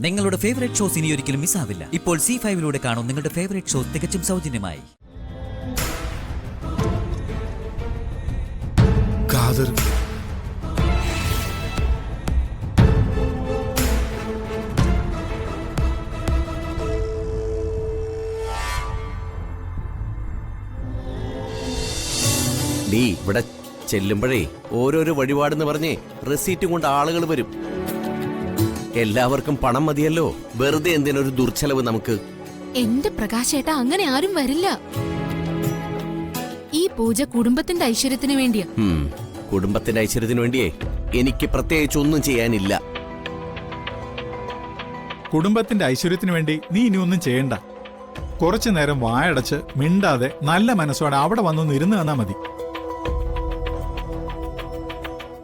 നിങ്ങളുടെ favourite shows ഇനി ഒരിക്കലും മിസ്സാവില്ല. ഇപ്പോൾ C5 കാണും നിങ്ങളുടെ ഫേവറേറ്റ് ഷോസ് തികച്ചും സൗജന്യമായി. ഖാദർ, നീ ഇവിടെ ചെല്ലുമ്പോഴേ ഓരോരോ വഴിപാടെന്ന് പറഞ്ഞേ റെസീറ്റും കൊണ്ട് ആളുകൾ വരും. എല്ലാവർക്കും പണം മതിയല്ലോ, വെറുതെ എന്തിനൊരു ദുർച്ചെലവ് നമുക്ക്. എന്റെ പ്രകാശേട്ടാ, അങ്ങനെ ആരും വരില്ല. ഈ പൂജ കുടുംബത്തിന്റെ ഐശ്വര്യത്തിന് വേണ്ടിയാ. കുടുംബത്തിന്റെ ഐശ്വര്യത്തിന് വേണ്ടിയേ എനിക്ക് പ്രത്യേകിച്ച് ഒന്നും ചെയ്യാനില്ല. കുടുംബത്തിന്റെ ഐശ്വര്യത്തിന് വേണ്ടി നീ ഇനി ഒന്നും ചെയ്യണ്ട. കുറച്ചു നേരം വായടച്ച് മിണ്ടാതെ നല്ല മനസ്സോടെ അവിടെ വന്നൊന്ന് ഇരുന്ന് തന്നാ മതി.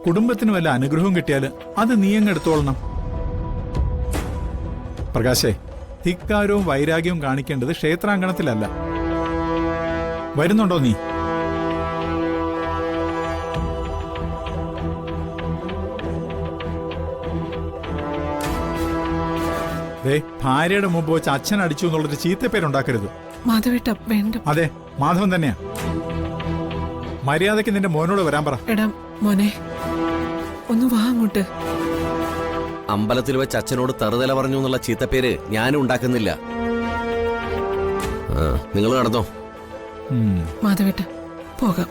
കുടുംബത്തിന് വല്ല അനുഗ്രഹവും കിട്ടിയാൽ അത് നീ അങ്ങ് എടുത്തോളണം. പ്രകാശേ, ധിക്കാരവും വൈരാഗ്യവും കാണിക്കേണ്ടത് ക്ഷേത്രാങ്കണത്തിലല്ല. വരുന്നുണ്ടോ നീ? ഭാര്യയുടെ മുമ്പ് വെച്ച് അച്ഛൻ അടിച്ചു എന്നുള്ളൊരു ചീത്തപ്പേരുണ്ടാക്കരുത്. അതെ, മാധവൻ തന്നെയാ. മര്യാദയ്ക്ക് നിന്റെ മോനോട് വരാൻ പറ. എടാ മോനെ, ഒന്ന് വാ അങ്ങോട്ട്. അമ്പലത്തിൽ വെച്ച് അച്ഛനോട് തറുതല പറഞ്ഞു എന്നുള്ള ചീത്തപ്പേര് ഞാനും ഉണ്ടാക്കുന്നില്ല. നിങ്ങൾ നടന്നോ. മാധവേട്ട, പോകാം.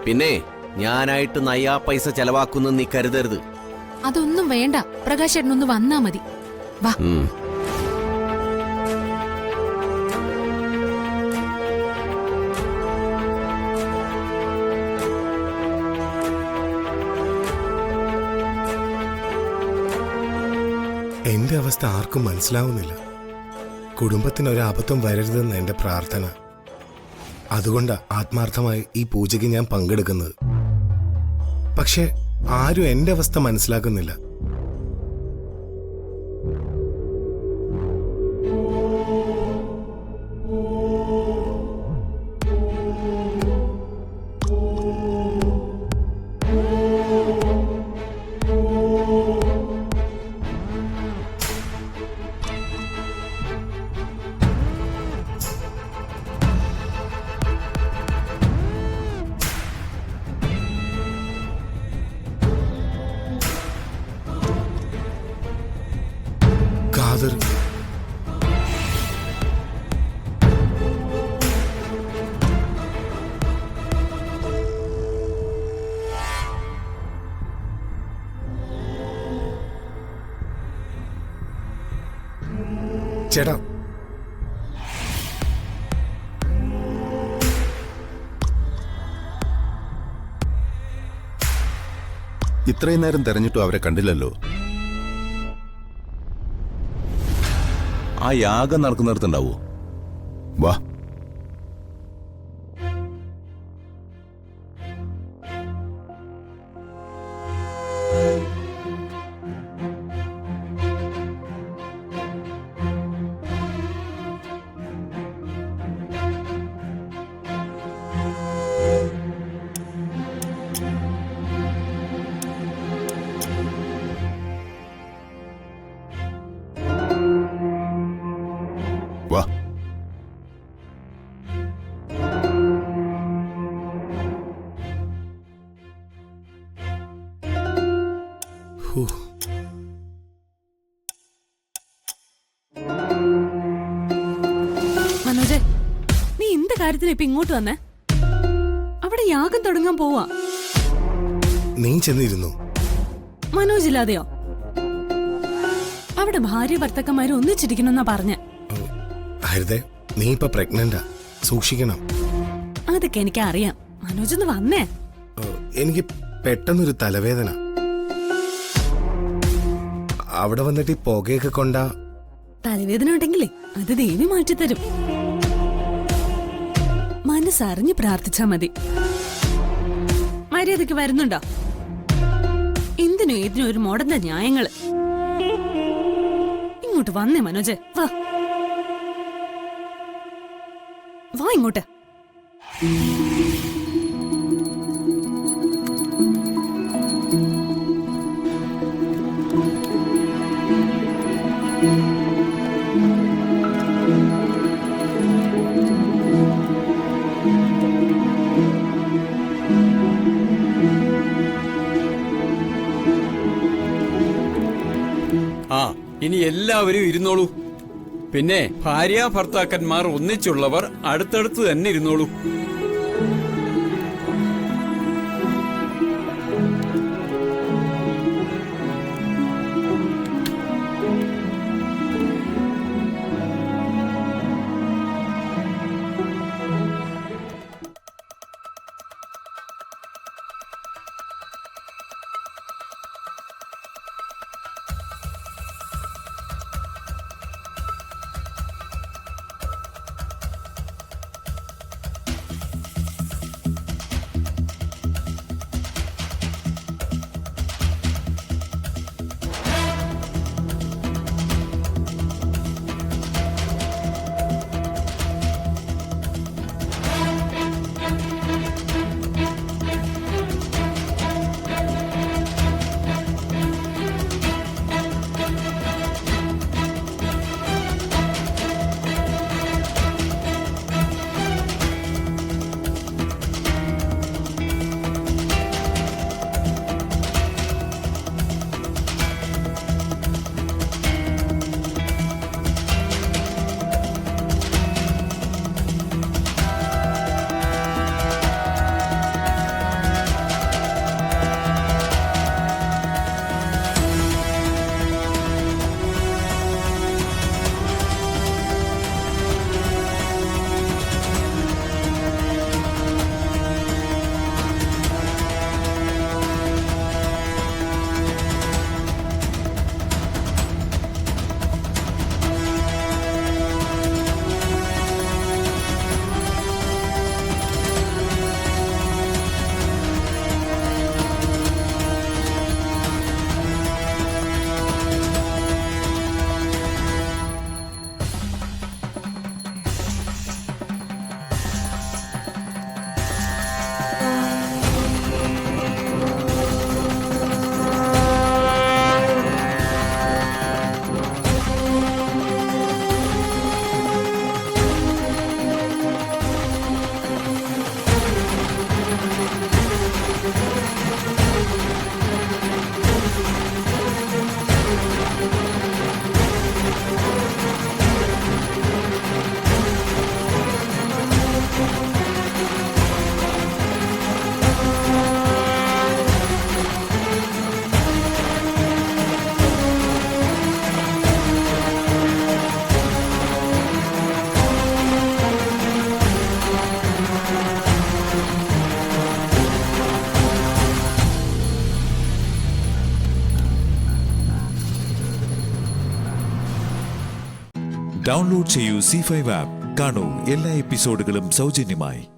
പിന്നെ ഞാനായിട്ട് നയ്യാ പൈസ ചെലവാക്കുന്നു നീ കരുതരുത്. അതൊന്നും വേണ്ട, പ്രകാശേട്ടനൊന്ന് വന്നാ മതി. വാ. എന്റെ അവസ്ഥ ആർക്കും മനസ്സിലാവുന്നില്ല. കുടുംബത്തിനൊരു അബദ്ധം വരരുതെന്ന് എന്റെ പ്രാർത്ഥന. അതുകൊണ്ട് ആത്മാർത്ഥമായി ഈ പൂജയ്ക്ക് ഞാൻ പങ്കെടുക്കുന്നത്. പക്ഷെ ആരും എന്റെ അവസ്ഥ മനസ്സിലാക്കുന്നില്ല. ഖാദർ, ചേട്ടാ, ഇത്രയും നേരം തെരഞ്ഞിട്ടും അവരെ കണ്ടില്ലല്ലോ. ആ യാഗം നടക്കുന്നിടത്തുണ്ടാവോ? വാ. വാ. മനോജ്, നീ എന്ത് കാര്യത്തിന് ഇപ്പൊ ഇങ്ങോട്ട് വന്നേ? അവിടെ യാഗം തുടങ്ങാൻ പോവാ. നീ ചെന്നിരുന്നു. മനോജ് ഇല്ലാതെയോ? അവിടെ ഭാര്യ ഭർത്തക്കന്മാര് ഒന്നിച്ചിരിക്കണമെന്നാ പറഞ്ഞ. ഹരിതേ, നീ ഇപ്പൊ പ്രഗ്നന്റാ, സൂക്ഷിക്കണം. അതൊക്കെ എനിക്ക് അറിയാം. മനോജ് ഒന്ന് വന്നേ. എനിക്ക് പെട്ടെന്നൊരു തലവേദന. അവിടെ വന്നിട്ട് ഈ പുകയൊക്കെ കൊണ്ടാ. തലവേദന ഉണ്ടെങ്കിലേ അത് ദേവി മാറ്റിത്തരും. മനസ്സറിഞ്ഞ് പ്രാർത്ഥിച്ചാ മതി. മര്യാദക്ക് വരുന്നുണ്ടോ? എന്തിനും ഏതിനും ഒരു മോഡന്ന ന്യായങ്ങള്. ഇങ്ങോട്ട് വന്നേ മനോജ്, വാ വാ ഇങ്ങോട്ട്. ആ, ഇനി എല്ലാവരും ഇരുന്നോളൂ. പിന്നെ ഭാര്യ ഭർത്താക്കന്മാർ ഒന്നിച്ചുള്ളവർ അടുത്തടുത്ത് തന്നെ ഇരുന്നോളൂ. ഡൗൺലോഡ് ചെയ്യൂ C5 ആപ്പ്. കാണൂ എല്ലാ എപ്പിസോഡുകളും സൗജന്യമായി.